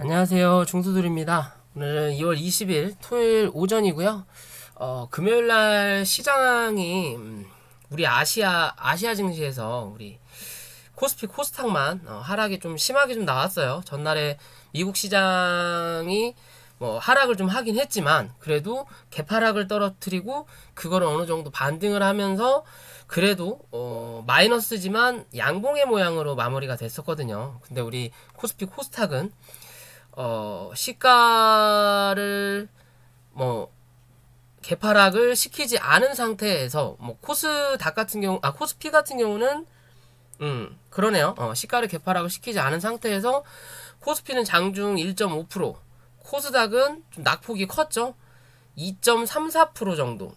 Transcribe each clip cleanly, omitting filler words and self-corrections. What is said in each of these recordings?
안녕하세요. 중수들입니다. 오늘은 2월 20일 토요일 오전이고요. 금요일날 시장이 우리 아시아 증시에서 우리 코스피 코스닥만 하락이 좀 심하게 좀 나왔어요. 전날에 미국 시장이 뭐 하락을 좀 하긴 했지만 그래도 개파락을 떨어뜨리고 그거를 어느 정도 반등을 하면서 그래도 마이너스지만 양봉의 모양으로 마무리가 됐었거든요. 근데 우리 코스피 코스닥은 시가를 뭐 개파락을 시키지 않은 상태에서 뭐 코스닥 같은 경우 코스피 같은 경우는 그러네요. 시가를 개파락을 시키지 않은 상태에서 코스피는 장중 1.5%, 코스닥은 좀 낙폭이 컸죠. 2.34% 정도.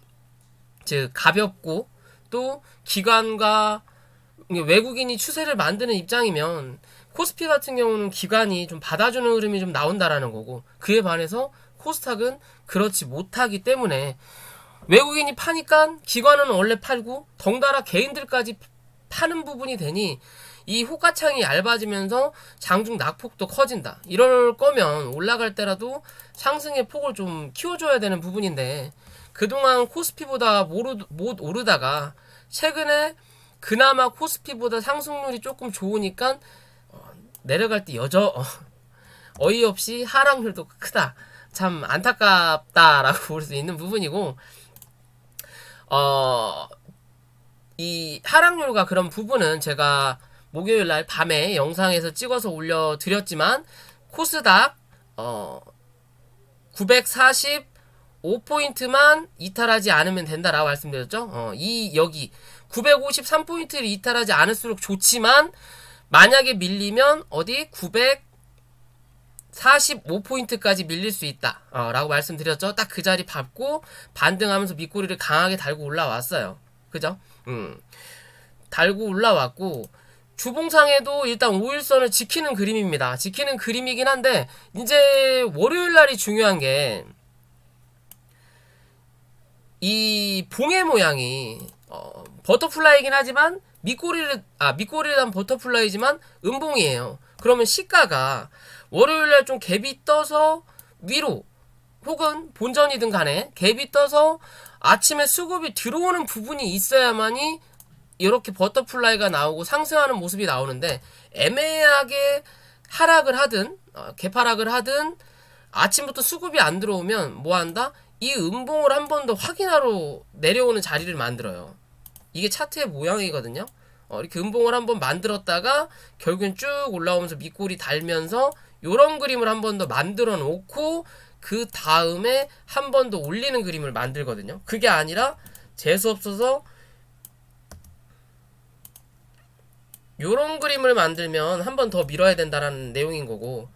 즉 가볍고 또 기관과 외국인이 추세를 만드는 입장이면 코스피 같은 경우는 기관이 좀 받아주는 흐름이 좀 나온다라는 거고, 그에 반해서 코스닥은 그렇지 못하기 때문에 외국인이 파니까 기관은 원래 팔고 덩달아 개인들까지 파는 부분이 되니 이 호가창이 얇아지면서 장중 낙폭도 커진다. 이럴 거면 올라갈 때라도 상승의 폭을 좀 키워줘야 되는 부분인데 그동안 코스피보다 못 오르다가 최근에 그나마 코스피보다 상승률이 조금 좋으니까 내려갈 때 어이없이 하락률도 크다. 참 안타깝다라고 볼 수 있는 부분이고, 이 하락률과 그런 부분은 제가 목요일날 밤에 영상에서 찍어서 올려드렸지만 코스닥 945포인트만 이탈하지 않으면 된다라고 말씀드렸죠. 여기 953포인트를 이탈하지 않을수록 좋지만 만약에 밀리면 어디 945포인트까지 밀릴 수 있다 라고 말씀드렸죠. 딱 그 자리 밟고 반등하면서 밑꼬리를 강하게 달고 올라왔어요. 그죠? 달고 올라왔고 주봉상에도 일단 5일선을 지키는 그림입니다. 지키는 그림이긴 한데 이제 월요일날이 중요한 게 이 봉의 모양이 버터플라이긴 하지만 밑꼬리를 단 버터플라이지만 음봉이에요. 그러면 시가가 월요일날 좀 갭이 떠서 위로 혹은 본전이든 간에 갭이 떠서 아침에 수급이 들어오는 부분이 있어야만이 이렇게 버터플라이가 나오고 상승하는 모습이 나오는데 애매하게 하락을 하든 개파락을 하든 아침부터 수급이 안 들어오면 뭐한다? 이 음봉을 한 번 더 확인하러 내려오는 자리를 만들어요. 이게 차트의 모양이거든요. 이렇게 음봉을 한번 만들었다가 결국엔 쭉 올라오면서 밑골이 달면서 요런 그림을 한 번 더 만들어 놓고 그 다음에 한 번 더 올리는 그림을 만들거든요. 그게 아니라 재수없어서 요런 그림을 만들면 한 번 더 밀어야 된다라는 내용인 거고,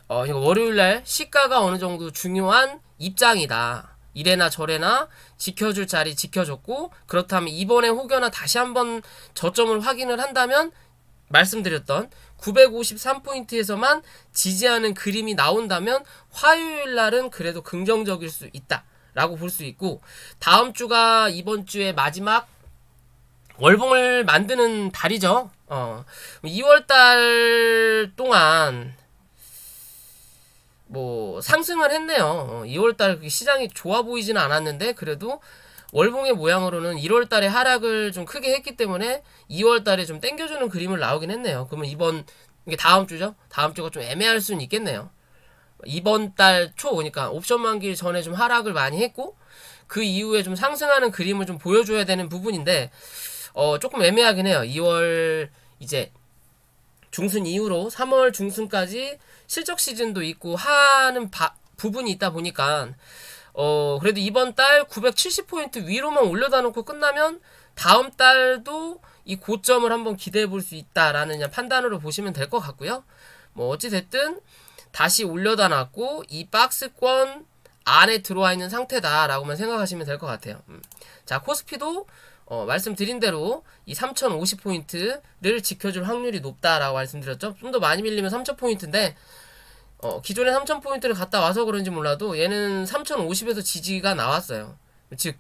이거 월요일날 시가가 어느 정도 중요한 입장이다. 이래나 저래나 지켜줄 자리 지켜줬고, 그렇다면 이번에 혹여나 다시 한번 저점을 확인을 한다면 말씀드렸던 953포인트에서만 지지하는 그림이 나온다면 화요일날은 그래도 긍정적일 수 있다 라고 볼 수 있고, 다음 주가 이번 주의 마지막 월봉을 만드는 달이죠. 2월달 동안 뭐 상승을 했네요. 2월달 시장이 좋아 보이지는 않았는데 그래도 월봉의 모양으로는 1월달에 하락을 좀 크게 했기 때문에 2월달에 좀 땡겨주는 그림을 나오긴 했네요. 그러면 이게 다음 주죠? 다음 주가 좀 애매할 수는 있겠네요. 이번 달 초, 그러니까 옵션 만기 전에 좀 하락을 많이 했고 그 이후에 좀 상승하는 그림을 좀 보여줘야 되는 부분인데 조금 애매하긴 해요. 2월 이제 중순 이후로 3월 중순까지 실적 시즌도 있고 하는 부분이 있다 보니까 그래도 이번 달 970포인트 위로만 올려다 놓고 끝나면 다음 달도 이 고점을 한번 기대해 볼 수 있다라는 판단으로 보시면 될 것 같고요. 뭐 어찌됐든 다시 올려다 놨고 이 박스권 안에 들어와 있는 상태다라고만 생각하시면 될 것 같아요. 자, 코스피도 말씀드린 대로 이 3050포인트를 지켜줄 확률이 높다라고 말씀드렸죠. 좀 더 많이 밀리면 3000포인트인데 기존에 3000포인트를 갔다 와서 그런지 몰라도 얘는 3050에서 지지가 나왔어요. 즉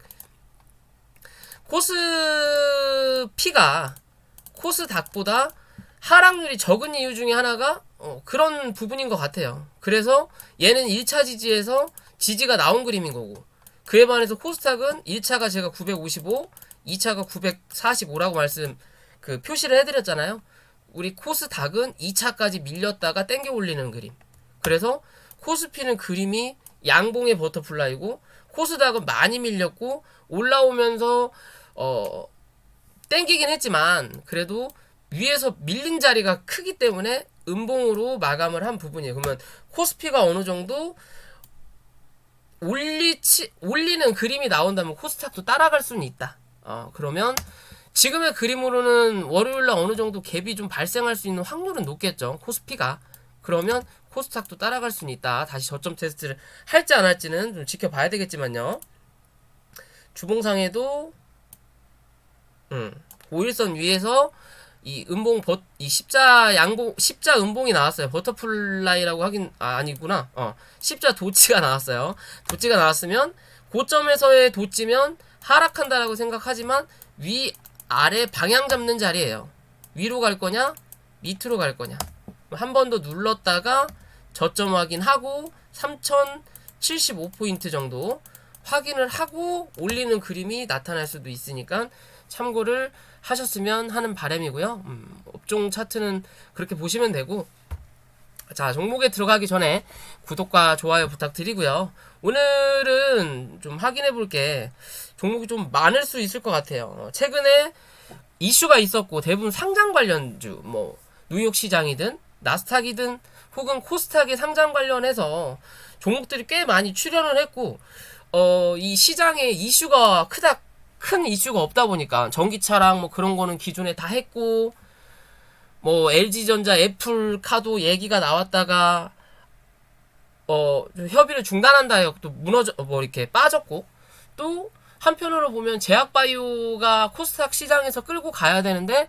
코스피가 코스닥보다 하락률이 적은 이유 중에 하나가 그런 부분인 것 같아요. 그래서 얘는 1차 지지에서 지지가 나온 그림인 거고, 그에 반해서 코스닥은 1차가 제가 955, 2차가 945라고 표시를 해드렸잖아요. 우리 코스닥은 2차까지 밀렸다가 땡겨 올리는 그림. 그래서 코스피는 그림이 양봉의 버터플라이고, 코스닥은 많이 밀렸고 올라오면서 땡기긴 했지만 그래도 위에서 밀린 자리가 크기 때문에 음봉으로 마감을 한 부분이에요. 그러면 코스피가 어느 정도 올리는 그림이 나온다면 코스닥도 따라갈 수는 있다. 그러면 지금의 그림으로는 월요일날 어느 정도 갭이 좀 발생할 수 있는 확률은 높겠죠. 코스피가. 그러면 코스닥도 따라갈 수는 있다. 다시 저점 테스트를 할지 안 할지는 좀 지켜봐야 되겠지만요. 주봉상에도 5일선 위에서 이 십자 음봉이 나왔어요. 버터플라이라고 하긴 아니구나. 십자 도치가 나왔어요. 도치가 나왔으면 고점에서의 도치면 하락한다라고 생각하지만 위 아래 방향 잡는 자리예요. 위로 갈 거냐 밑으로 갈 거냐. 한 번 더 눌렀다가 저점 확인하고 3075포인트 정도 확인을 하고 올리는 그림이 나타날 수도 있으니까 참고를 하셨으면 하는 바람이고요. 업종 차트는 그렇게 보시면 되고, 자, 종목에 들어가기 전에 구독과 좋아요 부탁드리고요. 오늘은 좀 확인해 볼게 종목이 좀 많을 수 있을 것 같아요. 최근에 이슈가 있었고 대부분 상장 관련주, 뉴욕 시장이든 나스닥이든 혹은 코스닥의 상장 관련해서 종목들이 꽤 많이 출연을 했고, 이 시장에 이슈가 큰 이슈가 없다 보니까 전기차랑 그런 거는 기존에 다 했고, LG전자, 애플카도 얘기가 나왔다가 협의를 중단한다 해서 또 이렇게 빠졌고, 또 한편으로 보면 제약바이오가 코스닥 시장에서 끌고 가야 되는데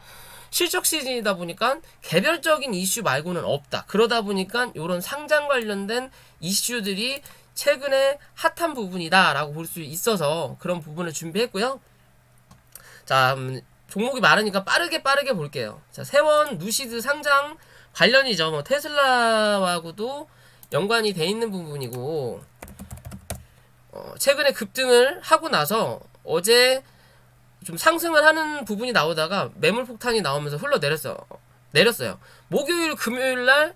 실적 시즌이다 보니까 개별적인 이슈 말고는 없다. 그러다 보니까 이런 상장 관련된 이슈들이 최근에 핫한 부분이다 라고 볼 수 있어서 그런 부분을 준비했고요. 자, 종목이 많으니까 빠르게 볼게요. 자, 세원, 누시드 상장 관련이죠. 테슬라하고도 연관이 돼 있는 부분이고, 최근에 급등을 하고 나서 어제 좀 상승을 하는 부분이 나오다가 매물 폭탄이 나오면서 내렸어요. 목요일, 금요일 날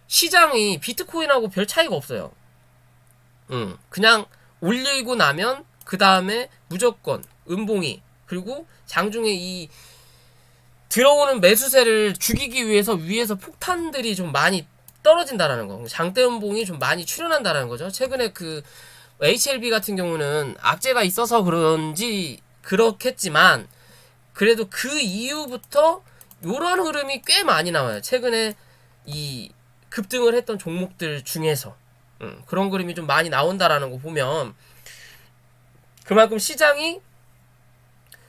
시장이 비트코인하고 별 차이가 없어요. 그냥 올리고 나면 그 다음에 무조건 음봉이, 그리고 장중에 이 들어오는 매수세를 죽이기 위해서 위에서 폭탄들이 좀 많이 떨어진다라는 거. 장대 음봉이 좀 많이 출현한다라는 거죠. 최근에 HLB 같은 경우는 악재가 있어서 그런지 그렇겠지만 그래도 그 이후부터 요런 흐름이 꽤 많이 나와요. 최근에 이 급등을 했던 종목들 중에서 그런 그림이 좀 많이 나온다라는 거 보면 그만큼 시장이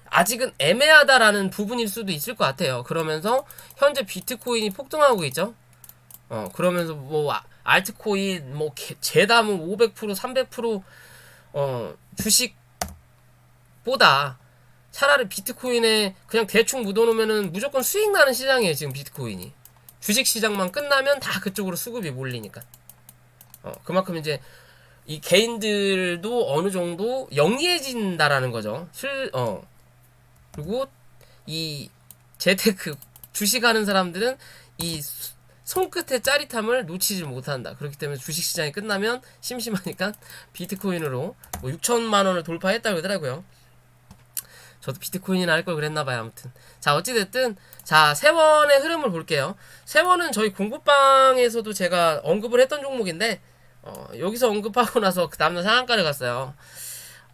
아직은 애매하다라는 부분일 수도 있을 것 같아요. 그러면서 현재 비트코인이 폭등하고 있죠. 그러면서 알트코인 제담은 500% 300% 주식보다 차라리 비트코인에 그냥 대충 묻어놓으면은 무조건 수익 나는 시장이에요. 지금 비트코인이 주식 시장만 끝나면 다 그쪽으로 수급이 몰리니까 그만큼 이제 이 개인들도 어느 정도 영리해진다라는 거죠. 그리고 이 재테크 주식하는 사람들은 이 손끝의 짜릿함을 놓치지 못한다. 그렇기 때문에 주식시장이 끝나면 심심하니까 비트코인으로 6천만 원을 돌파했다고 그러더라고요. 저도 비트코인이나 할 걸 그랬나봐요. 아무튼 자, 어찌됐든 자, 세원의 흐름을 볼게요. 세원은 저희 공부방에서도 제가 언급을 했던 종목인데 여기서 언급하고 나서 그 다음날 상한가를 갔어요.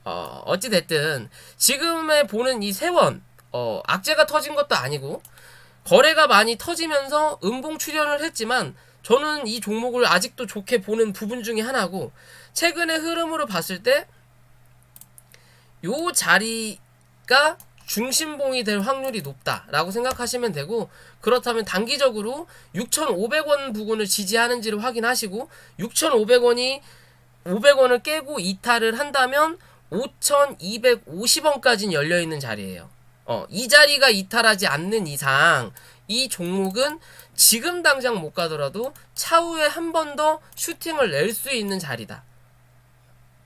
어찌됐든 지금에 보는 이 세원 악재가 터진 것도 아니고 거래가 많이 터지면서 음봉 출현을 했지만 저는 이 종목을 아직도 좋게 보는 부분 중에 하나고, 최근의 흐름으로 봤을 때 요 자리가 중심봉이 될 확률이 높다라고 생각하시면 되고, 그렇다면 단기적으로 6,500원 부근을 지지하는지를 확인하시고 6,500원이 500원을 깨고 이탈을 한다면 5,250원까지는 열려있는 자리예요. 이 자리가 이탈하지 않는 이상 이 종목은 지금 당장 못 가더라도 차후에 한 번 더 슈팅을 낼 수 있는 자리다.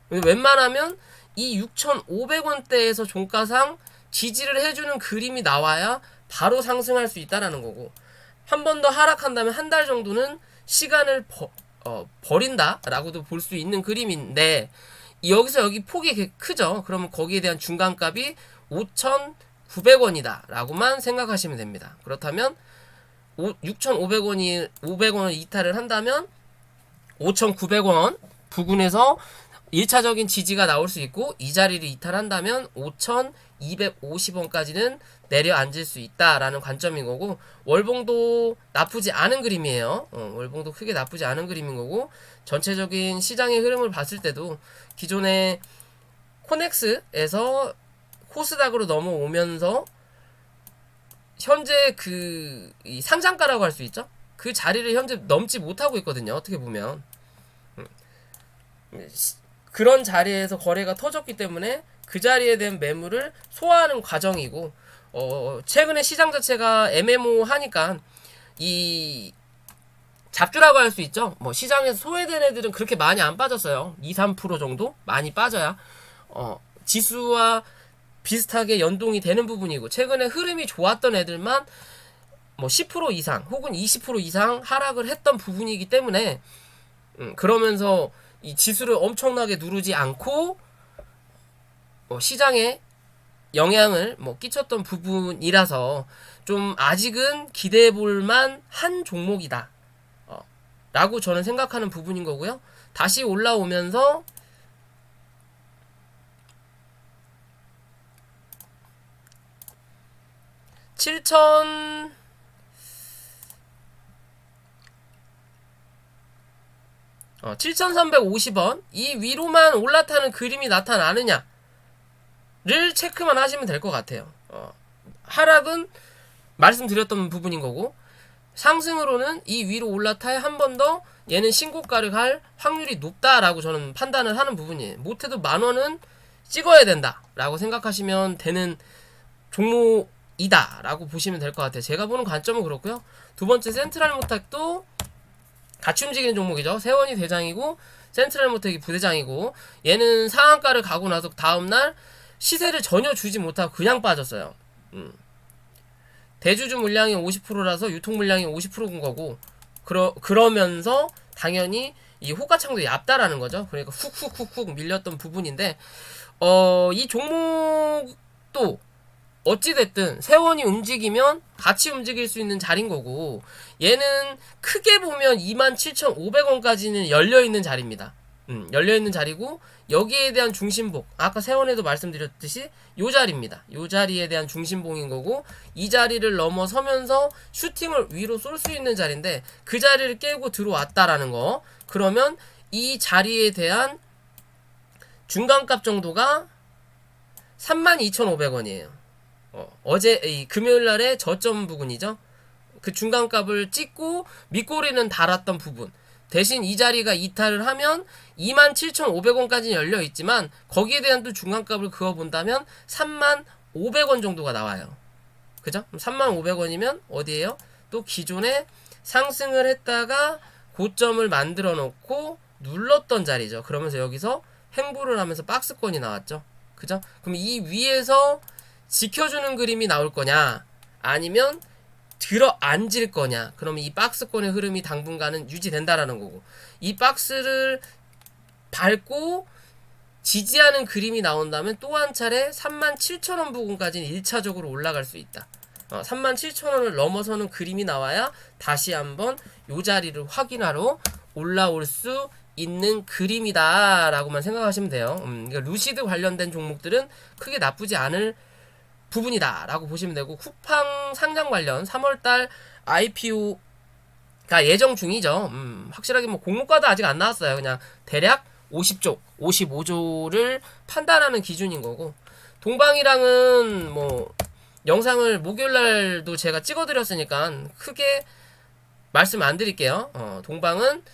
웬만하면 이 6,500원대에서 종가상 지지를 해주는 그림이 나와야 바로 상승할 수 있다라는 거고, 한 번 더 하락한다면 한 달 정도는 시간을 버린다라고도 볼 수 있는 그림인데, 여기서 여기 폭이 크죠. 그러면 거기에 대한 중간값이 5,900원이다 라고만 생각하시면 됩니다. 그렇다면 6,500원을 이탈을 한다면 5,900원 부근에서 1차적인 지지가 나올 수 있고, 이 자리를 이탈한다면 5,250원까지는 내려앉을 수 있다라는 관점인 거고, 월봉도 나쁘지 않은 그림이에요. 월봉도 크게 나쁘지 않은 그림인 거고, 전체적인 시장의 흐름을 봤을 때도 기존의 코넥스에서 코스닥으로 넘어오면서 현재 이 상장가라고 할 수 있죠. 그 자리를 현재 넘지 못하고 있거든요. 어떻게 보면 그런 자리에서 거래가 터졌기 때문에 그 자리에 대한 매물을 소화하는 과정이고, 최근에 시장 자체가 애매모호하니까 이 잡주라고 할 수 있죠. 뭐 시장에서 소외된 애들은 그렇게 많이 안 빠졌어요. 2-3% 정도 많이 빠져야 지수와 비슷하게 연동이 되는 부분이고, 최근에 흐름이 좋았던 애들만 뭐 10% 이상 혹은 20% 이상 하락을 했던 부분이기 때문에, 그러면서 이 지수를 엄청나게 누르지 않고 시장에 영향을 끼쳤던 부분이라서 좀 아직은 기대해볼만 한 종목이다 라고 저는 생각하는 부분인 거고요. 다시 올라오면서 7,350원 이 위로만 올라타는 그림이 나타나느냐를 체크만 하시면 될 것 같아요. 하락은 말씀드렸던 부분인 거고, 상승으로는 이 위로 올라타야 한 번 더 얘는 신고가를 갈 확률이 높다라고 저는 판단을 하는 부분이에요. 못해도 10,000원은 찍어야 된다라고 생각하시면 되는 종목이다 라고 보시면 될 것 같아요. 제가 보는 관점은 그렇고요. 두 번째 센트럴모텍도 같이 움직이는 종목이죠. 세원이 대장이고 센트럴모텍이 부대장이고, 얘는 상한가를 가고 나서 다음날 시세를 전혀 주지 못하고 그냥 빠졌어요. 대주주 물량이 50%라서 유통 물량이 50%인 거고, 그러면서 당연히 이 호가창도 얇다라는 거죠. 그러니까 훅훅훅훅 밀렸던 부분인데, 이 종목도 어찌됐든 세원이 움직이면 같이 움직일 수 있는 자리인 거고, 얘는 크게 보면 27,500원까지는 열려있는 자리입니다. 열려있는 자리고, 여기에 대한 중심봉, 아까 세원에도 말씀드렸듯이 요 자리입니다. 요 자리에 대한 중심봉인 거고, 이 자리를 넘어서면서 슈팅을 위로 쏠 수 있는 자리인데, 그 자리를 깨고 들어왔다라는 거, 그러면 이 자리에 대한 중간값 정도가 32,500원이에요. 어제 금요일날의 저점 부분이죠. 그 중간값을 찍고 밑꼬리는 달았던 부분, 대신 이 자리가 이탈을 하면 27,500원까지는 열려있지만 거기에 대한 또 중간값을 그어본다면 35,000원 정도가 나와요. 그죠? 35,000원이면 어디에요? 또 기존에 상승을 했다가 고점을 만들어 놓고 눌렀던 자리죠. 그러면서 여기서 횡보를 하면서 박스권이 나왔죠. 그죠? 그럼 이 위에서 지켜주는 그림이 나올 거냐, 아니면 들어 앉을 거냐, 그러면 이 박스권의 흐름이 당분간은 유지된다라는 거고, 이 박스를 밟고 지지하는 그림이 나온다면 또 한 차례 37,000원 부근까지는 1차적으로 올라갈 수 있다. 37,000원을 넘어서는 그림이 나와야 다시 한번 요 자리를 확인하러 올라올 수 있는 그림이다 라고만 생각하시면 돼요. 그러니까 루시드 관련된 종목들은 크게 나쁘지 않을 부분이다 라고 보시면 되고, 쿠팡 상장 관련 3월달 IPO가 예정 중이죠. 확실하게 공모가도 아직 안 나왔어요. 그냥 대략 50조, 55조를 판단하는 기준인 거고, 동방이랑은 영상을 목요일날도 제가 찍어드렸으니까 크게 말씀 안 드릴게요. 동방은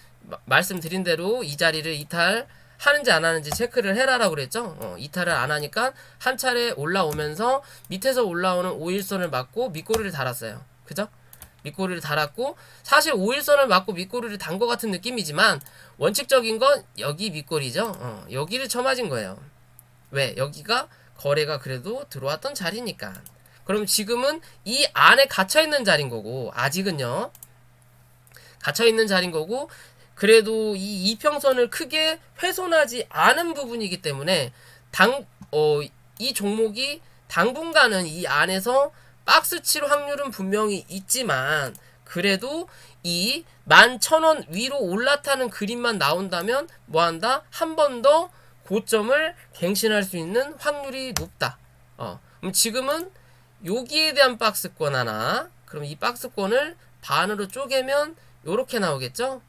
말씀드린 대로 이 자리를 이탈하는지 안 하는지 체크를 해라라고 그랬죠. 이탈을 안 하니까 한 차례 올라오면서 밑에서 올라오는 5일선을 맞고 밑꼬리를 달았어요. 그죠? 밑꼬리를 달았고, 사실 5일선을 맞고 밑꼬리를 단 것 같은 느낌이지만 원칙적인 건 여기 밑꼬리죠. 여기를 쳐맞은 거예요. 왜? 여기가 거래가 그래도 들어왔던 자리니까. 그럼 지금은 이 안에 갇혀있는 자리인 거고, 아직은요 갇혀있는 자리인 거고, 그래도 이 이평선을 크게 훼손하지 않은 부분이기 때문에 이 종목이 당분간은 이 안에서 박스칠 확률은 분명히 있지만, 그래도 이 11,000원 위로 올라타는 그림만 나온다면 뭐한다? 한 번 더 고점을 갱신할 수 있는 확률이 높다. 그럼 지금은 여기에 대한 박스권 하나, 그럼 이 박스권을 반으로 쪼개면 요렇게 나오겠죠?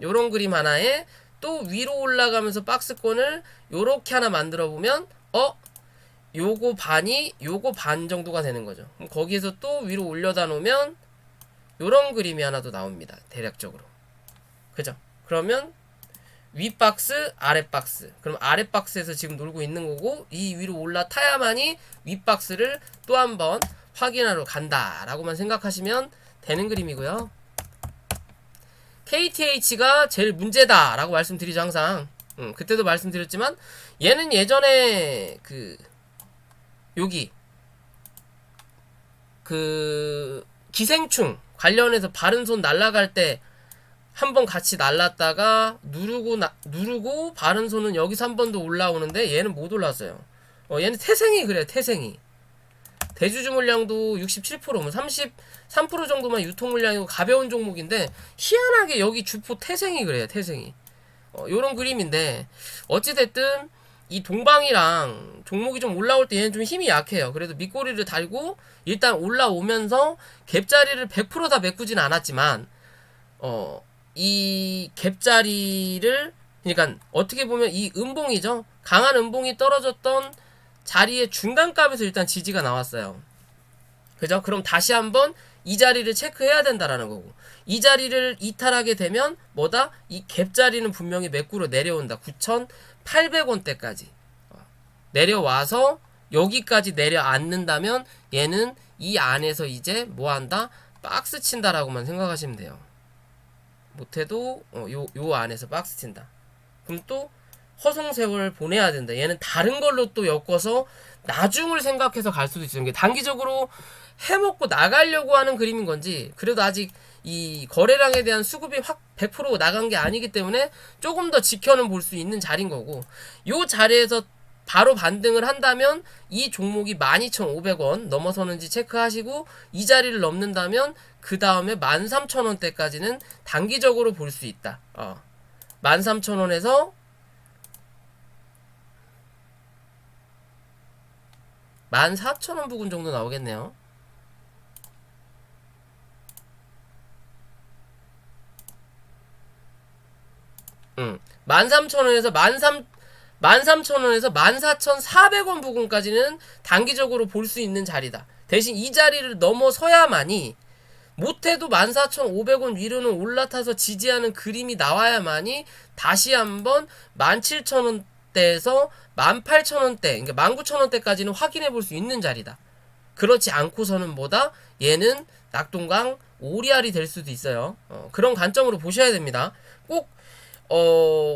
요런 그림 하나에 또 위로 올라가면서 박스권을 요렇게 하나 만들어 보면 요거 반이 요거 반 정도가 되는 거죠. 그럼 거기에서 또 위로 올려다 놓으면 요런 그림이 하나 더 나옵니다. 대략적으로. 그죠? 그러면 윗박스, 아랫박스. 그럼 아랫박스에서 지금 놀고 있는 거고, 이 위로 올라타야만이 윗박스를 또 한번 확인하러 간다라고만 생각하시면 되는 그림이고요. KTH가 제일 문제다라고 말씀드리죠, 항상. 그때도 말씀드렸지만, 얘는 예전에 여기 기생충 관련해서 바른손 날아갈 때 한번 같이 날랐다가 누르고 바른손은 여기서 한 번 더 올라오는데 얘는 못 올랐어요. 얘는 태생이 그래요. 태생이. 대주주 물량도 67%, 33% 정도만 유통 물량이고 가벼운 종목인데 희한하게 여기 주포 태생이 그래요. 태생이. 요런 그림인데 어찌됐든 이 동방이랑 종목이 좀 올라올 때 얘는 좀 힘이 약해요. 그래도 밑꼬리를 달고 일단 올라오면서 갭자리를 100% 다 메꾸진 않았지만 이 갭자리를, 그러니까 어떻게 보면 이 음봉이죠. 강한 음봉이 떨어졌던 자리의 중간값에서 일단 지지가 나왔어요. 그죠? 그럼 다시 한번 이 자리를 체크해야 된다라는 거고, 이 자리를 이탈하게 되면 뭐다? 이 갭자리는 분명히 매꾸로 내려온다. 9,800원대까지 내려와서 여기까지 내려앉는다면 얘는 이 안에서 이제 뭐한다? 박스 친다라고만 생각하시면 돼요. 못해도 요 안에서 박스 친다. 그럼 또 허송세월 보내야 된다. 얘는 다른 걸로 또 엮어서 나중을 생각해서 갈 수도 있어요. 이게 단기적으로 해먹고 나가려고 하는 그림인 건지, 그래도 아직 이 거래량에 대한 수급이 확 100% 나간 게 아니기 때문에 조금 더 지켜는 볼 수 있는 자리인 거고, 요 자리에서 바로 반등을 한다면 이 종목이 12,500원 넘어서는지 체크하시고, 이 자리를 넘는다면 그 다음에 13,000원대까지는 단기적으로 볼 수 있다. 13,000원에서 14,000원 부근 정도 나오겠네요. 응. 13,000원에서 13,000원에서 14,400원 부근까지는 단기적으로 볼 수 있는 자리다. 대신 이 자리를 넘어서야만이, 못해도 14,500원 위로는 올라타서 지지하는 그림이 나와야만이 다시 한번 17,000원대에서 18,000원대, 그러니까 19,000원대까지는 확인해 볼 수 있는 자리다. 그렇지 않고서는 뭐다? 얘는 낙동강 오리알이 될 수도 있어요. 그런 관점으로 보셔야 됩니다. 꼭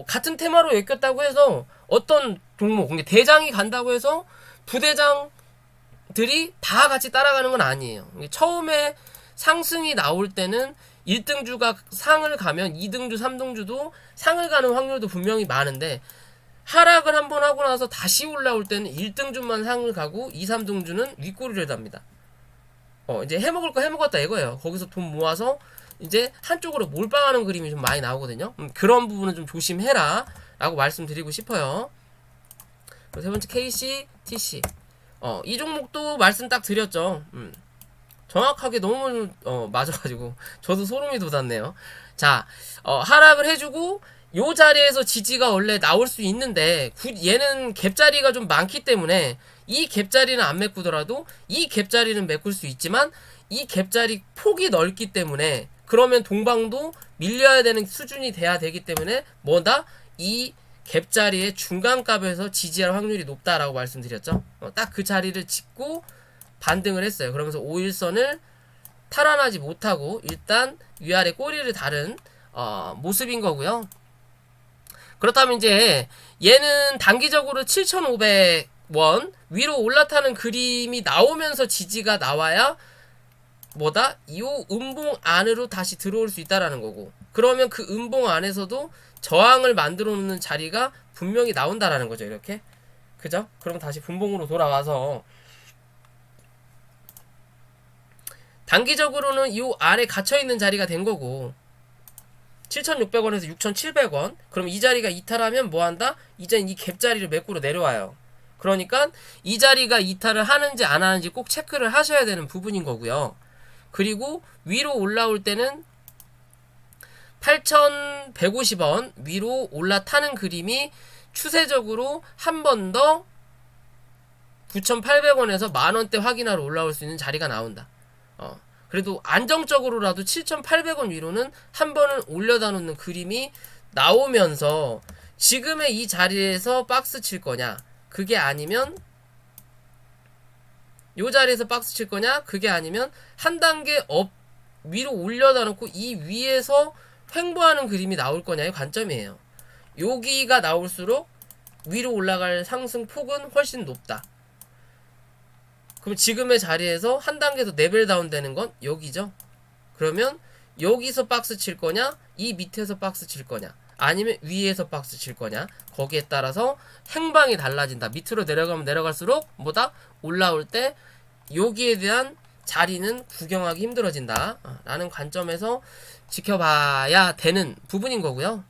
같은 테마로 엮였다고 해서 어떤 종목, 그러니까 대장이 간다고 해서 부대장들이 다 같이 따라가는 건 아니에요. 처음에 상승이 나올 때는 1등주가 상을 가면 2등주, 3등주도 상을 가는 확률도 분명히 많은데, 하락을 한번 하고 나서 다시 올라올 때는 1등주만 상을 가고 2, 3등주는 윗꼬리를 답니다. 이제 해먹을 거 해먹었다 이거예요. 거기서 돈 모아서 이제 한쪽으로 몰빵하는 그림이 좀 많이 나오거든요. 그런 부분은 좀 조심해라 라고 말씀드리고 싶어요. 세 번째 KC, TC. 이 종목도 말씀 딱 드렸죠. 정확하게 너무 맞아가지고 저도 소름이 돋았네요. 자, 하락을 해주고 요 자리에서 지지가 원래 나올 수 있는데, 얘는 갭자리가 좀 많기 때문에 이 갭자리는 안 메꾸더라도 이 갭자리는 메꿀 수 있지만, 이 갭자리 폭이 넓기 때문에 그러면 동방도 밀려야 되는 수준이 돼야 되기 때문에 뭐다? 이 갭자리의 중간값에서 지지할 확률이 높다라고 말씀드렸죠. 딱 그 자리를 짚고 반등을 했어요. 그러면서 5일선을 탈환하지 못하고 일단 위아래 꼬리를 다른 모습인 거고요. 그렇다면 이제 얘는 단기적으로 7,500원 위로 올라타는 그림이 나오면서 지지가 나와야 뭐다? 이 음봉 안으로 다시 들어올 수 있다라는 거고, 그러면 그 음봉 안에서도 저항을 만들어 놓는 자리가 분명히 나온다라는 거죠. 이렇게. 그죠? 그럼 다시 분봉으로 돌아와서 단기적으로는 이 아래 갇혀있는 자리가 된 거고, 7,600원에서 6,700원. 그럼 이 자리가 이탈하면 뭐한다? 이제는 이 갭자리를 매꾸로 내려와요. 그러니까 이 자리가 이탈을 하는지 안 하는지 꼭 체크를 하셔야 되는 부분인 거고요. 그리고 위로 올라올 때는 8,150원 위로 올라타는 그림이 추세적으로 한 번 더 9,800원에서 만원대 확인하러 올라올 수 있는 자리가 나온다. 그래도 안정적으로라도 7,800원 위로는 한 번은 올려다 놓는 그림이 나오면서 지금의 이 자리에서 박스 칠 거냐, 그게 아니면 요 자리에서 박스 칠 거냐, 그게 아니면 한 단계 업 위로 올려다 놓고 이 위에서 횡보하는 그림이 나올 거냐의 관점이에요. 여기가 나올수록 위로 올라갈 상승폭은 훨씬 높다. 그럼 지금의 자리에서 한 단계 더 레벨 다운 되는 건 여기죠. 그러면 여기서 박스 칠 거냐, 이 밑에서 박스 칠 거냐, 아니면 위에서 박스 칠 거냐, 거기에 따라서 행방이 달라진다. 밑으로 내려가면 내려갈수록 뭐다? 올라올 때 여기에 대한 자리는 구경하기 힘들어진다 라는 관점에서 지켜봐야 되는 부분인 거고요.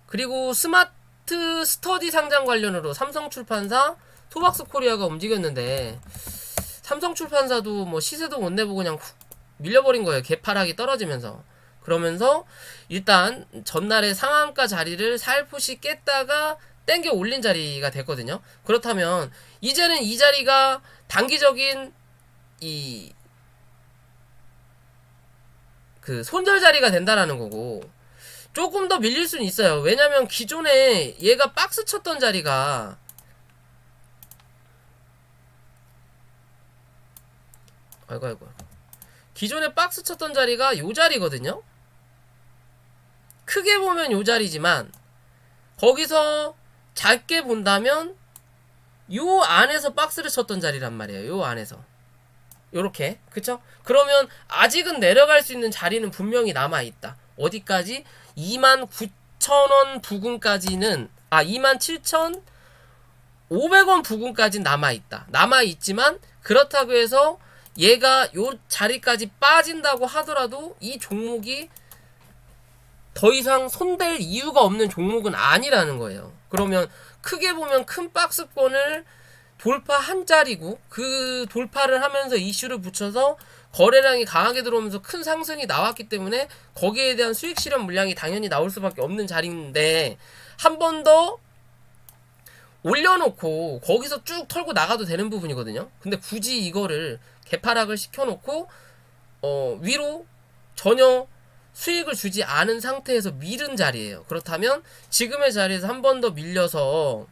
그리고 스마트 스터디 상장 관련으로 삼성출판사, 토박스코리아가 움직였는데, 삼성출판사도 뭐 시세도 못 내보고 그냥 훅 밀려버린 거예요. 개파락이 떨어지면서. 그러면서 일단 전날에 상한가 자리를 살포시 깼다가 땡겨 올린 자리가 됐거든요. 그렇다면 이제는 이 자리가 단기적인 그 손절 자리가 된다라는 거고, 조금 더 밀릴 수는 있어요. 왜냐면 기존에 얘가 박스 쳤던 자리가 아이고 기존에 박스 쳤던 자리가 요 자리거든요. 크게 보면 요 자리지만 거기서 작게 본다면 요 안에서 박스를 쳤던 자리란 말이에요. 요 안에서 요렇게, 그쵸? 그러면 아직은 내려갈 수 있는 자리는 분명히 남아있다. 어디까지? 29,000원 부근까지는 27,500원 부근까지는 남아있다. 남아있지만 그렇다고 해서 얘가 요 자리까지 빠진다고 하더라도 이 종목이 더 이상 손댈 이유가 없는 종목은 아니라는 거예요. 그러면 크게 보면 큰 박스권을 돌파한 자리고, 그 돌파를 하면서 이슈를 붙여서 거래량이 강하게 들어오면서 큰 상승이 나왔기 때문에 거기에 대한 수익 실현 물량이 당연히 나올 수밖에 없는 자리인데, 한 번 더 올려놓고 거기서 쭉 털고 나가도 되는 부분이거든요. 근데 굳이 이거를 개파락을 시켜놓고 위로 전혀 수익을 주지 않은 상태에서 밀은 자리예요. 그렇다면 지금의 자리에서 한 번 더 밀려서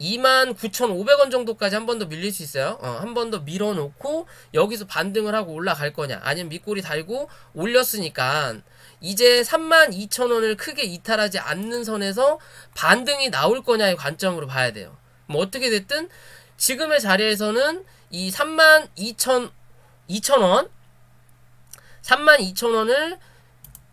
29,500원 정도까지 한 번 더 밀릴 수 있어요. 한 번 더 밀어놓고 여기서 반등을 하고 올라갈 거냐, 아니면 밑꼬리 달고 올렸으니까 이제 32,000원을 크게 이탈하지 않는 선에서 반등이 나올 거냐의 관점으로 봐야 돼요. 뭐 어떻게 됐든 지금의 자리에서는 이 32,000원 32,000원을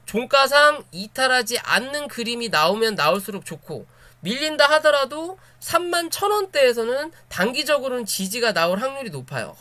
종가상 이탈하지 않는 그림이 나오면 나올수록 좋고, 밀린다 하더라도 31,000원대에서는 단기적으로는 지지가 나올 확률이 높아요.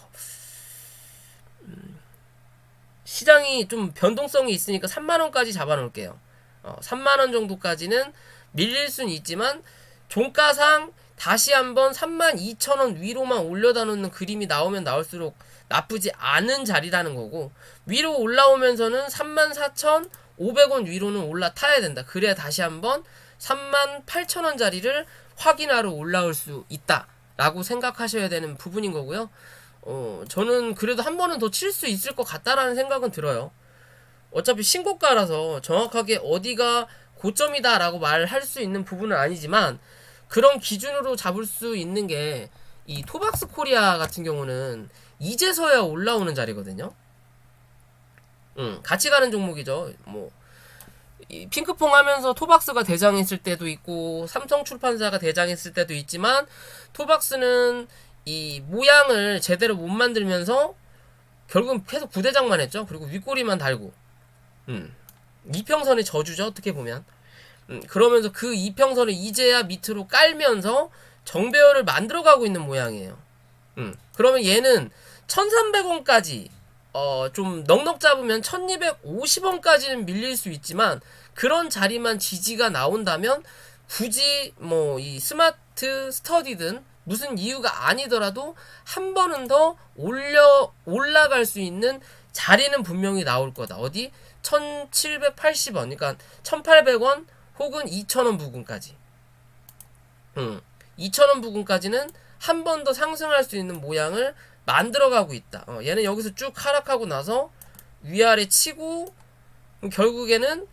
시장이 좀 변동성이 있으니까 3만원까지 잡아놓을게요. 3만원 정도까지는 밀릴 수는 있지만 종가상 다시 한번 32,000원 위로만 올려다 놓는 그림이 나오면 나올수록 나쁘지 않은 자리라는 거고, 위로 올라오면서는 34,500원 위로는 올라타야 된다. 그래야 다시 한번 38,000원 자리를 확인하러 올라올 수 있다 라고 생각하셔야 되는 부분인 거고요. 저는 그래도 한 번은 더 칠 수 있을 것 같다라는 생각은 들어요. 어차피 신고가라서 정확하게 어디가 고점이다 라고 말할 수 있는 부분은 아니지만, 그런 기준으로 잡을 수 있는 게 이 토박스 코리아 같은 경우는 이제서야 올라오는 자리거든요. 같이 가는 종목이죠. 뭐 핑크퐁 하면서 토박스가 대장했을 때도 있고 삼성출판사가 대장했을 때도 있지만 토박스는 이 모양을 제대로 못 만들면서 결국은 계속 부대장만 했죠. 그리고 윗꼬리만 달고 이평선의 저주죠. 어떻게 보면 그러면서 그 이평선을 이제야 밑으로 깔면서 정배열을 만들어가고 있는 모양이에요. 그러면 얘는 1300원까지 좀 넉넉 잡으면 1250원까지는 밀릴 수 있지만 그런 자리만 지지가 나온다면 굳이 뭐 이 스마트 스터디든 무슨 이유가 아니더라도 한 번은 더 올라갈 수 있는 자리는 분명히 나올 거다. 어디? 1780원, 그러니까 1800원 혹은 2000원 부근까지. 2000원 부근까지는 한 번 더 상승할 수 있는 모양을 만들어가고 있다. 얘는 여기서 쭉 하락하고 나서 위아래 치고 결국에는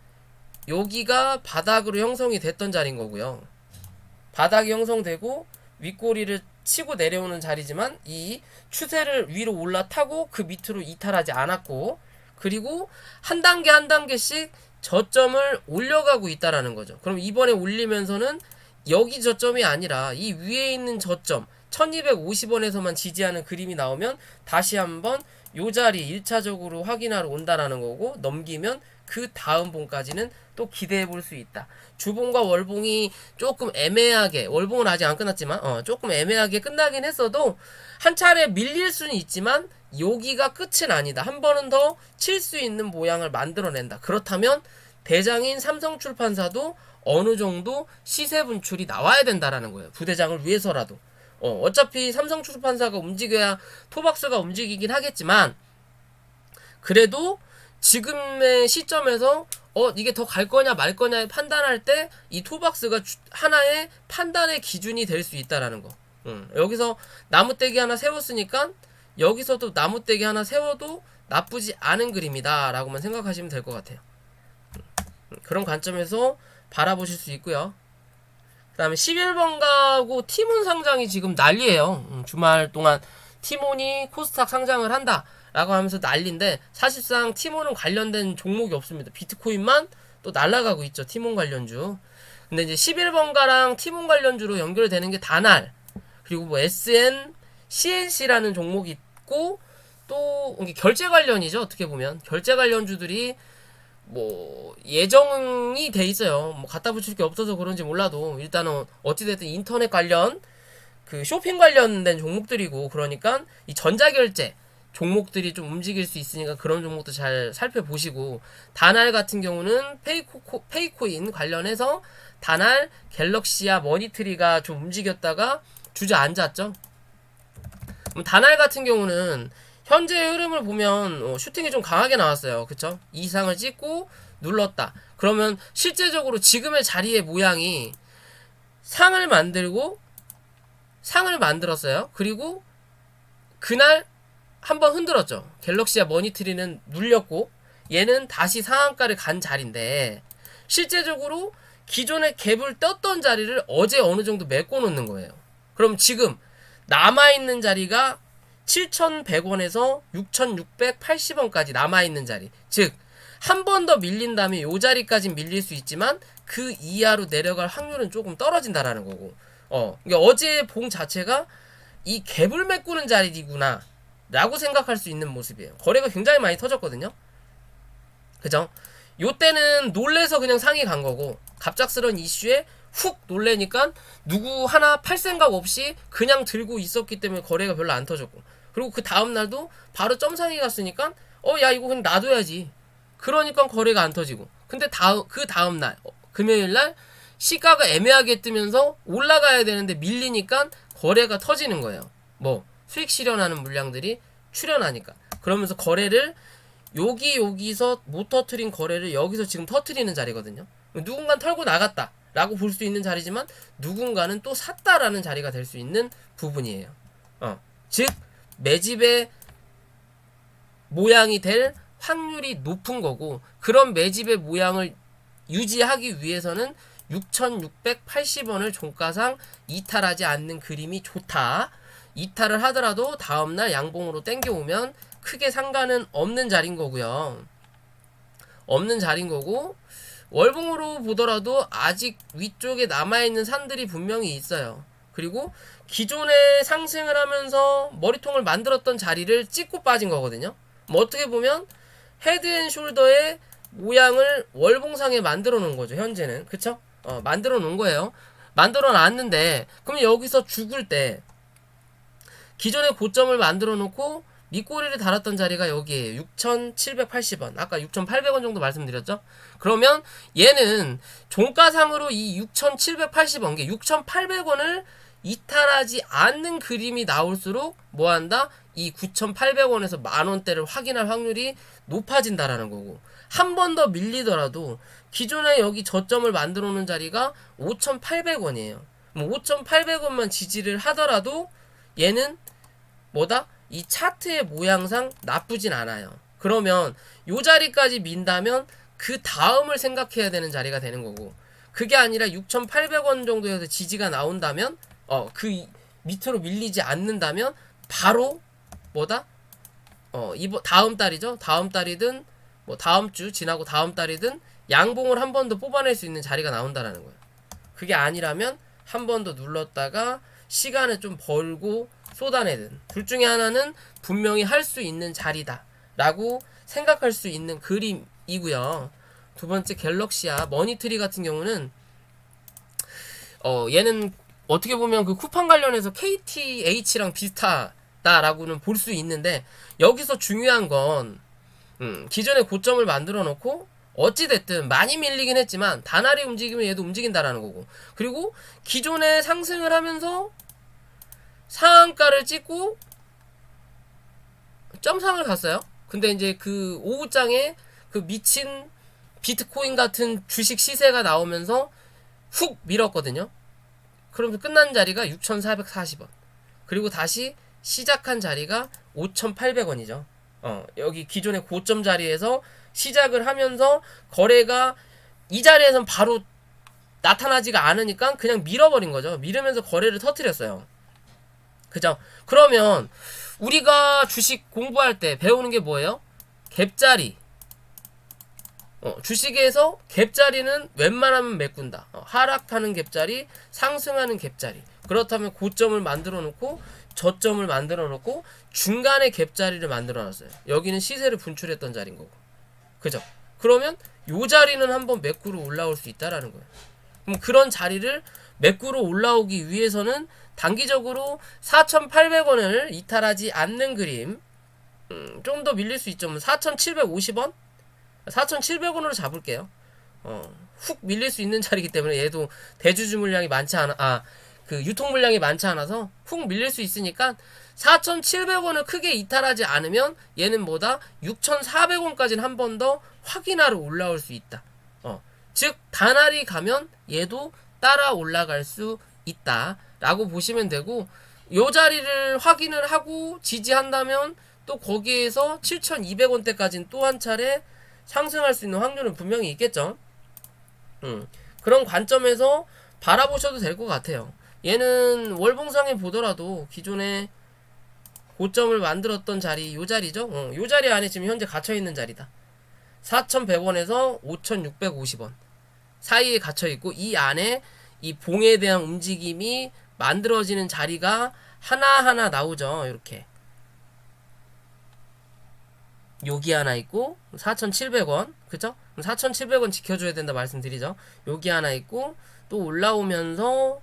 여기가 바닥으로 형성이 됐던 자리인 거고요. 바닥이 형성되고 윗꼬리를 치고 내려오는 자리지만 이 추세를 위로 올라타고 그 밑으로 이탈하지 않았고 그리고 한 단계 한 단계씩 저점을 올려가고 있다라는 거죠. 그럼 이번에 올리면서는 여기 저점이 아니라 이 위에 있는 저점 1250원에서만 지지하는 그림이 나오면 다시 한번 요 자리 1차적으로 확인하러 온다라는 거고 넘기면 그 다음 봉까지는 또 기대해 볼 수 있다. 주봉과 월봉이 조금 애매하게 월봉은 아직 안 끝났지만 조금 애매하게 끝나긴 했어도 한 차례 밀릴 수는 있지만 여기가 끝은 아니다. 한 번은 더 칠 수 있는 모양을 만들어낸다. 그렇다면 대장인 삼성출판사도 어느 정도 시세 분출이 나와야 된다라는 거예요. 부대장을 위해서라도. 어차피 삼성출판사가 움직여야 토박스가 움직이긴 하겠지만 그래도 지금의 시점에서 이게 더 갈 거냐 말 거냐에 판단할 때 이 토박스가 하나의 판단의 기준이 될 수 있다라는 거. 여기서 나무떼기 하나 세웠으니까 여기서도 나무떼기 하나 세워도 나쁘지 않은 그림이다 라고만 생각하시면 될 것 같아요. 그런 관점에서 바라보실 수 있고요. 그 다음에 11번 가고 티몬 상장이 지금 난리예요. 주말 동안 티몬이 코스닥 상장을 한다 라고 하면서 난리인데 사실상 티몬은 관련된 종목이 없습니다. 비트코인만 또 날아가고 있죠. 티몬 관련주. 근데 이제 11번가랑 티몬 관련주로 연결되는 게 다날 그리고 뭐 SN, CNC라는 종목이 있고 또 결제 관련이죠. 어떻게 보면 결제 관련주들이 뭐 예정이 돼 있어요. 뭐 갖다 붙일 게 없어서 그런지 몰라도 일단은 어찌됐든 인터넷 관련 그 쇼핑 관련된 종목들이고 그러니까 이 전자결제 종목들이 좀 움직일 수 있으니까 그런 종목도 잘 살펴보시고 다날 같은 경우는 페이코인 관련해서 다날 갤럭시와 머니트리가 좀 움직였다가 주저앉았죠. 다날 같은 경우는 현재의 흐름을 보면 슈팅이 좀 강하게 나왔어요. 그쵸? 이상을 찍고 눌렀다. 그러면 실제적으로 지금의 자리의 모양이 상을 만들었어요. 그리고 그날 한번 흔들었죠. 갤럭시와 머니트리는 눌렸고 얘는 다시 상한가를 간 자리인데 실제적으로 기존의 갭을 떴던 자리를 어제 어느 정도 메꿔 놓는 거예요. 그럼 지금 남아있는 자리가 7,100원에서 6,680원까지 남아있는 자리. 즉, 한 번 더 밀린 다음에 요 자리까지 밀릴 수 있지만 그 이하로 내려갈 확률은 조금 떨어진다라는 거고. 그러니까 어제의 봉 자체가 이 갭을 메꾸는 자리구나 라고 생각할 수 있는 모습이에요. 거래가 굉장히 많이 터졌거든요. 그죠? 요때는 놀래서 그냥 상이 간 거고 갑작스런 이슈에 훅 놀래니까 누구 하나 팔 생각 없이 그냥 들고 있었기 때문에 거래가 별로 안 터졌고 그리고 그 다음날도 바로 점상이 갔으니까 야 이거 그냥 놔둬야지 그러니까 거래가 안 터지고 근데 그 다음날 금요일날 시가가 애매하게 뜨면서 올라가야 되는데 밀리니까 거래가 터지는 거예요. 뭐 수익 실현하는 물량들이 출현하니까 그러면서 거래를 여기서 못 터트린 거래를 여기서 지금 터트리는 자리거든요. 누군가는 털고 나갔다 라고 볼 수 있는 자리지만 누군가는 또 샀다라는 자리가 될 수 있는 부분이에요. 즉 매집의 모양이 될 확률이 높은 거고 그런 매집의 모양을 유지하기 위해서는 6,680원을 종가상 이탈하지 않는 그림이 좋다. 이탈을 하더라도 다음날 양봉으로 땡겨오면 크게 상관은 없는 자리인 거고요. 없는 자리인 거고, 월봉으로 보더라도 아직 위쪽에 남아있는 산들이 분명히 있어요. 그리고 기존에 상승을 하면서 머리통을 만들었던 자리를 찍고 빠진 거거든요. 뭐 어떻게 보면 헤드앤숄더의 모양을 월봉상에 만들어 놓은 거죠. 현재는. 그쵸? 만들어 놓은 거예요. 만들어 놨는데, 그럼 여기서 죽을 때 기존의 고점을 만들어 놓고 밑꼬리를 달았던 자리가 여기에요. 6,780원. 아까 6,800원 정도 말씀드렸죠? 그러면 얘는 종가상으로 이 6,780원, 6,800원을 이탈하지 않는 그림이 나올수록 뭐한다? 이 9,800원에서 만원대를 확인할 확률이 높아진다라는 거고, 한 번 더 밀리더라도 기존에 여기 저점을 만들어 놓은 자리가 5,800원이에요. 5,800원만 지지를 하더라도 얘는 뭐다? 이 차트의 모양상 나쁘진 않아요. 그러면 요 자리까지 민다면 그 다음을 생각해야 되는 자리가 되는 거고, 그게 아니라 6,800원 정도에서 지지가 나온다면 그 밑으로 밀리지 않는다면 바로 뭐다? 이번 다음 달이죠. 다음 달이든 뭐 다음 주 지나고 다음 달이든 양봉을 한 번 더 뽑아낼 수 있는 자리가 나온다라는 거예요. 그게 아니라면 한 번 더 눌렀다가 시간을 좀 벌고 쏟아내든 둘 중에 하나는 분명히 할 수 있는 자리다 라고 생각할 수 있는 그림이고요. 두 번째 갤럭시아 머니트리 같은 경우는 얘는 어떻게 보면 그 쿠팡 관련해서 KTH랑 비슷하다라고는 볼 수 있는데, 여기서 중요한 건 기존에 고점을 만들어 놓고 어찌됐든 많이 밀리긴 했지만 다날이 움직이면 얘도 움직인다라는 거고, 그리고 기존에 상승을 하면서 상한가를 찍고 점상을 갔어요. 근데 이제 그 오후장에 그 미친 비트코인 같은 주식 시세가 나오면서 훅 밀었거든요. 그러면서 끝난 자리가 6,440원. 그리고 다시 시작한 자리가 5,800원이죠. 여기 기존의 고점 자리에서 시작을 하면서 거래가 이 자리에선 바로 나타나지가 않으니까 그냥 밀어버린 거죠. 밀으면서 거래를 터뜨렸어요. 그죠? 그러면 우리가 주식 공부할 때 배우는 게 뭐예요? 갭자리. 주식에서 갭자리는 웬만하면 메꾼다. 하락하는 갭자리, 상승하는 갭자리. 그렇다면 고점을 만들어 놓고 저점을 만들어 놓고 중간에 갭자리를 만들어 놨어요. 여기는 시세를 분출했던 자리인 거고. 그죠? 그러면 요 자리는 한번 매꾸로 올라올 수 있다라는 거예요. 그럼 그런 자리를 매꾸로 올라오기 위해서는 단기적으로 4,800원을 이탈하지 않는 그림, 좀 더 밀릴 수 있죠. 4,750원? 4,700원으로 잡을게요. 훅 밀릴 수 있는 자리이기 때문에 얘도 대주주 물량이 많지 않아, 그 유통 물량이 많지 않아서 훅 밀릴 수 있으니까 4,700원을 크게 이탈하지 않으면 얘는 뭐다? 6,400원까지는 한 번 더 확인하러 올라올 수 있다. 즉 단알이 가면 얘도 따라 올라갈 수 있다 라고 보시면 되고, 요 자리를 확인을 하고 지지한다면 또 거기에서 7,200원대까지는 또 한 차례 상승할 수 있는 확률은 분명히 있겠죠. 그런 관점에서 바라보셔도 될 것 같아요. 얘는 월봉상에 보더라도 기존에 고점을 만들었던 자리, 요 자리죠. 요 자리 안에 지금 현재 갇혀있는 자리다. 4,100원에서 5,650원 사이에 갇혀있고, 이 안에 이 봉에 대한 움직임이 만들어지는 자리가 하나하나 나오죠. 이렇게 여기 하나 있고 4,700원, 그쵸? 4,700원 지켜줘야 된다 말씀드리죠. 여기 하나 있고 또 올라오면서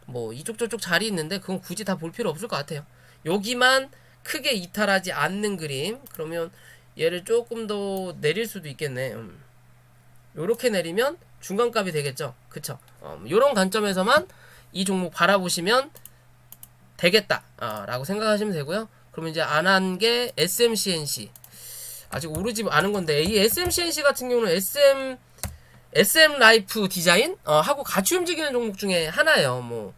뭐 이쪽 저쪽 자리 있는데 그건 굳이 다 볼 필요 없을 것 같아요. 여기만 크게 이탈하지 않는 그림, 그러면 얘를 조금 더 내릴 수도 있겠네. 요렇게 내리면 중간값이 되겠죠. 그쵸? 요런 관점에서만 이 종목 바라보시면 되겠다 라고 생각하시면 되고요. 그러면 이제 안 한 게 SMCNC, 아직 오르지 않은 건데, 이 SMCNC 같은 경우는 SM 라이프 디자인 하고 같이 움직이는 종목 중에 하나예요. 뭐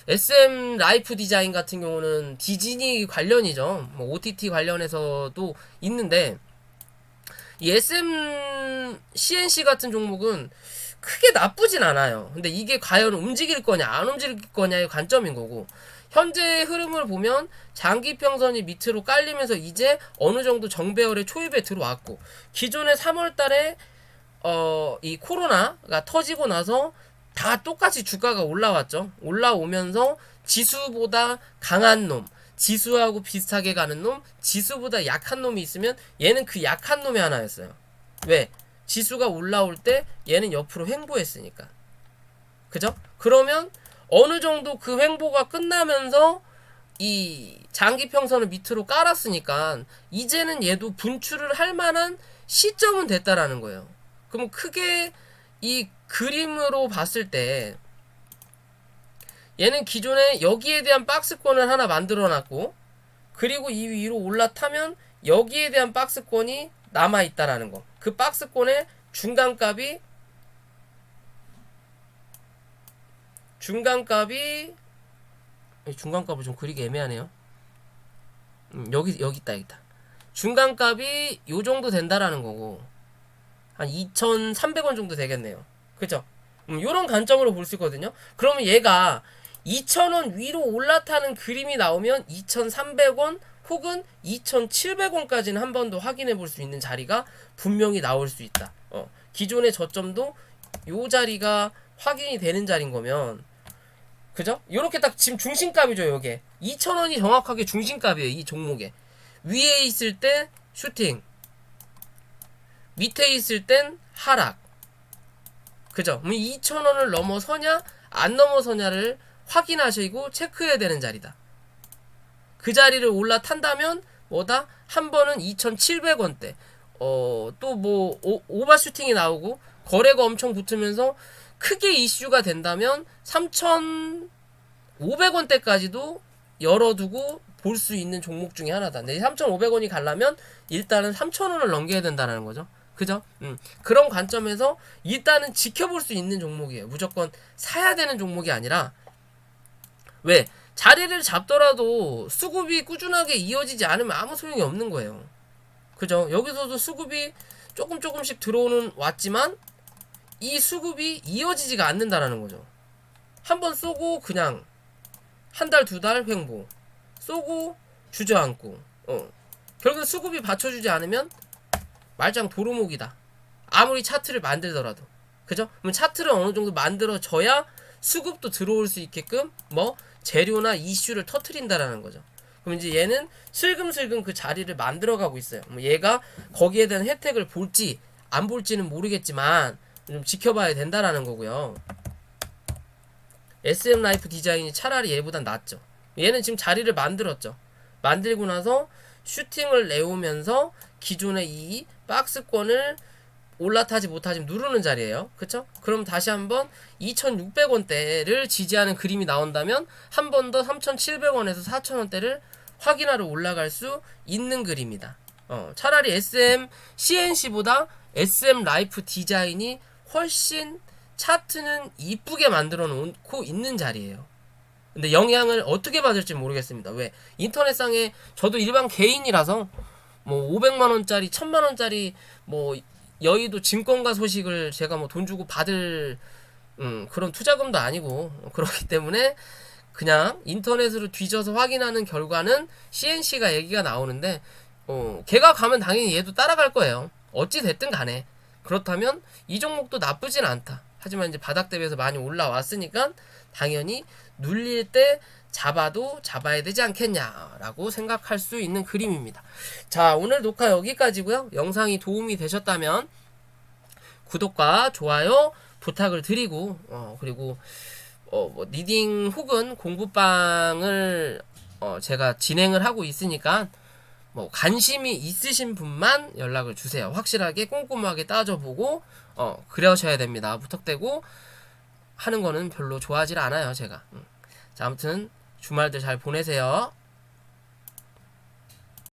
SM 라이프 디자인 같은 경우는 디즈니 관련이죠. 뭐 OTT 관련해서도 있는데, 이 SMCNC 같은 종목은 크게 나쁘진 않아요. 근데 이게 과연 움직일 거냐 안 움직일 거냐의 관점인 거고, 현재의 흐름을 보면 장기평선이 밑으로 깔리면서 이제 어느 정도 정배열의 초입에 들어왔고, 기존의 3월 달에 이 코로나가 터지고 나서 다 똑같이 주가가 올라왔죠. 올라오면서 지수보다 강한 놈, 지수하고 비슷하게 가는 놈, 지수보다 약한 놈이 있으면 얘는 그 약한 놈이 하나였어요. 왜? 지수가 올라올 때 얘는 옆으로 횡보했으니까. 그죠? 그러면 어느 정도 그 횡보가 끝나면서 이 장기평선을 밑으로 깔았으니까 이제는 얘도 분출을 할 만한 시점은 됐다라는 거예요. 그럼 크게 이 그림으로 봤을 때 얘는 기존에 여기에 대한 박스권을 하나 만들어 놨고, 그리고 이 위로 올라타면 여기에 대한 박스권이 남아 있다라는 거. 그 박스권의 중간값이 중간값을 좀 그리기 애매하네요. 여기 있다. 중간값이 요 정도 된다라는 거고, 한 2,300원 정도 되겠네요. 그죠? 요런 관점으로 볼 수 있거든요. 그러면 얘가 2,000원 위로 올라타는 그림이 나오면 2,300원 혹은 2,700원까지는 한 번 더 확인해 볼 수 있는 자리가 분명히 나올 수 있다. 기존의 저점도 요 자리가 확인이 되는 자리인 거면, 그죠? 요렇게 딱 지금 중심값이죠. 요게 2,000원이 정확하게 중심값이에요. 이 종목에 위에 있을 때 슈팅, 밑에 있을 땐 하락. 그죠? 2,000원을 넘어서냐 안 넘어서냐를 확인하시고 체크해야 되는 자리다. 그 자리를 올라탄다면 뭐다? 한 번은 2,700원대, 또 뭐 오버슈팅이 나오고 거래가 엄청 붙으면서 크게 이슈가 된다면 3,500원대까지도 열어두고 볼 수 있는 종목 중에 하나다. 근데 3,500원이 가려면 일단은 3,000원을 넘겨야 된다는 거죠. 그죠? 그런 관점에서 일단은 지켜볼 수 있는 종목이에요. 무조건 사야 되는 종목이 아니라, 왜? 자리를 잡더라도 수급이 꾸준하게 이어지지 않으면 아무 소용이 없는 거예요. 그죠? 여기서도 수급이 조금씩 들어오는 왔지만 이 수급이 이어지지가 않는다라는 거죠. 한번 쏘고 그냥 한 달, 두 달 횡보, 쏘고 주저앉고, 결국 수급이 받쳐주지 않으면 말짱 도루묵이다. 아무리 차트를 만들더라도. 그죠? 그럼 차트를 어느 정도 만들어져야 수급도 들어올 수 있게끔 뭐 재료나 이슈를 터트린다라는 거죠. 그럼 이제 얘는 슬금슬금 그 자리를 만들어가고 있어요. 얘가 거기에 대한 혜택을 볼지 안 볼지는 모르겠지만 좀 지켜봐야 된다라는 거고요. SM 라이프 디자인이 차라리 얘보단 낫죠. 얘는 지금 자리를 만들었죠. 만들고 나서 슈팅을 내오면서 기존의 이 박스권을 올라타지 못하지 누르는 자리예요. 그쵸? 그럼 다시 한번 2,600원대를 지지하는 그림이 나온다면 한 번 더 3,700원에서 4,000원대를 확인하러 올라갈 수 있는 그림이다. 차라리 SM CNC보다 SM 라이프 디자인이 훨씬 차트는 이쁘게 만들어 놓고 있는 자리예요. 근데 영향을 어떻게 받을지 모르겠습니다. 왜? 인터넷상에 저도 일반 개인이라서 뭐 500만원짜리 1000만원짜리 뭐 여의도 증권가 소식을 제가 뭐 돈 주고 받을 그런 투자금도 아니고, 그렇기 때문에 그냥 인터넷으로 뒤져서 확인하는 결과는 CNC가 얘기가 나오는데, 걔가 가면 당연히 얘도 따라갈 거예요. 어찌 됐든 간에. 그렇다면 이 종목도 나쁘진 않다. 하지만 이제 바닥 대비해서 많이 올라왔으니까 당연히 눌릴 때 잡아도 잡아야 되지 않겠냐라고 생각할 수 있는 그림입니다. 자, 오늘 녹화 여기까지고요. 영상이 도움이 되셨다면 구독과 좋아요 부탁을 드리고, 그리고 뭐 리딩 혹은 공부방을 제가 진행을 하고 있으니까 뭐 관심이 있으신 분만 연락을 주세요. 확실하게 꼼꼼하게 따져보고 그러셔야 됩니다. 무턱대고 하는 거는 별로 좋아하지 않아요, 제가. 자, 아무튼 주말들 잘 보내세요.